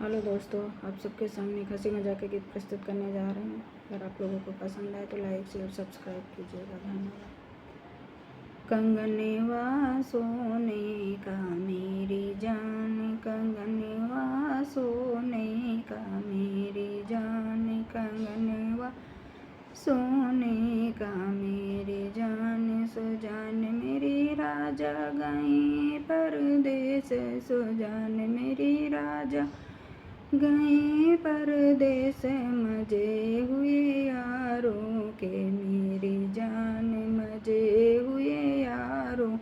Hello दोस्तों, आप सबके सामने एक हंसी मजाक के गीत प्रस्तुत करने जा रहे हैं। अगर आप लोगों को पसंद आए तो लाइक शेयर सब्सक्राइब कीजिएगा। धन्यवाद। कंगनवा सोने का मेरी जान, कंगनवा सोने का मेरी जान, कंगनवा सोने का मेरी जान, सुजान मेरी राजा गए परदेस, सुजान मेरी राजा गए परदेस, मजे हुए यारों के मेरी जान, मजे हुए यारों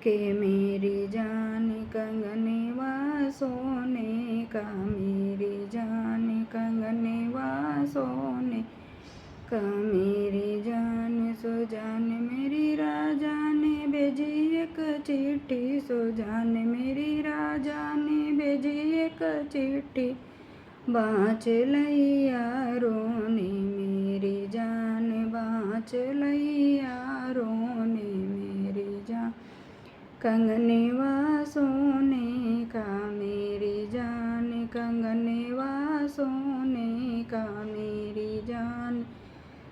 के मेरी जान, कंगनवा सोने का मेरी जान, कंगनवा सोने का मेरी जान, सुजान मेरी राजा ने भेजी एक चिट्ठी, सुजान मेरी राजा ने भेजी एक चिट्ठी, बाँच लैया रोने मेरी जान, बाँच लैया रोने मेरी जान, कंगनवा सोने का मेरी जान, कंगनवा सोने का मेरी जान,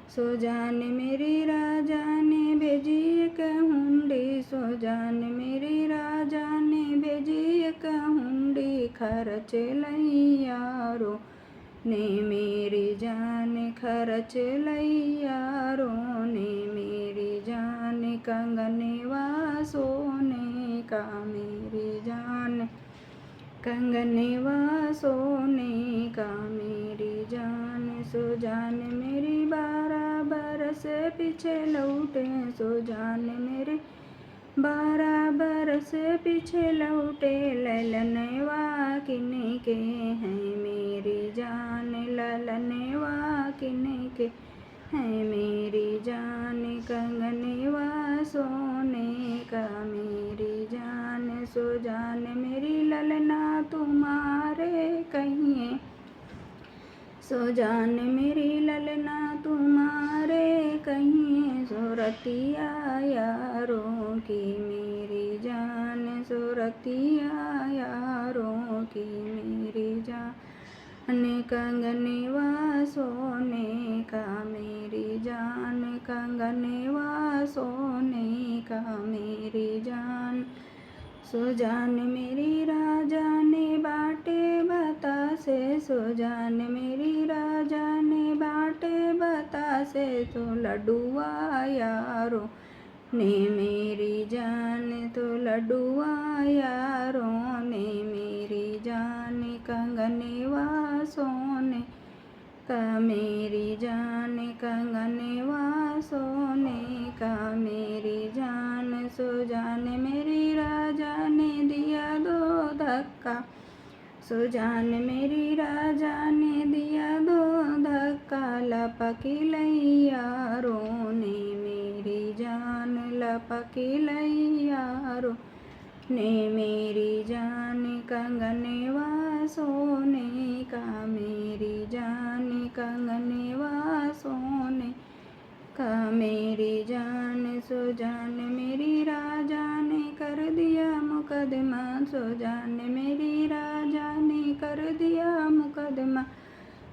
सुजान मेरी राजा ने भेजी एक हुंडी, सुजान मेरी राजा ने भेजी एक हुंडी, खर्च लैया रोने मेरी जान, खर्च लैया रोने मेरी जान, कंगनवा सोने का मेरी जान, कंगनवा सोने का मेरी जान, सुजान मेरी 12 बरस पीछे लौटे, सुजान मेरे 12 बरस पीछे लौटे, ललनवा किने के हैं मेरी जान, ललनवा किने के हैं मेरी जान, कंगनवा सोने का मेरी जान, सुजान मेरी ललना तुम्हारे कहिए, सुजान मेरी ललना तुम्हारे कहिए, सुरतिया यारों की मेरी जान, सुरतिया यारों की मेरी जान, कंगनवा सोने का मेरी जान, कंगनवा सोने का मेरी जान, सुजान मेरी राजा ने बाटे बतासे, सुजान मेरी राजा ने बाटे बतासे, तो लड्डुआ यारों ने मेरी जान, तो लड्डुआ यारों ने मेरी जान, कंगनवा सोने का मेरी जान, कंगनवा सोने का मेरी जान, सुजान मेरी राजा ने दिया 2 धक्का, सुजान मेरी राजा ने दिया 2 धक्का, लपकी लैया रोने मेरी जान, लपकी लैया रोने मेरी जान, कंगनवा सोने का मेरी जान, कंगनवा सोने का मेरी जान, सुजान मेरी राजा ने कर दिया मुकदमा, सुजान मेरी राजा ने कर दिया मुकदमा,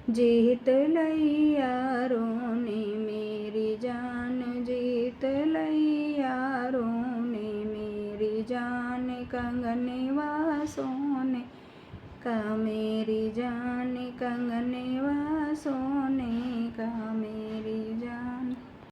जीत लैया रोने मेरी जान, जीत लैया रोने मेरी जान, कंगनवा सोने का मेरी जान, कंगनवा सोने का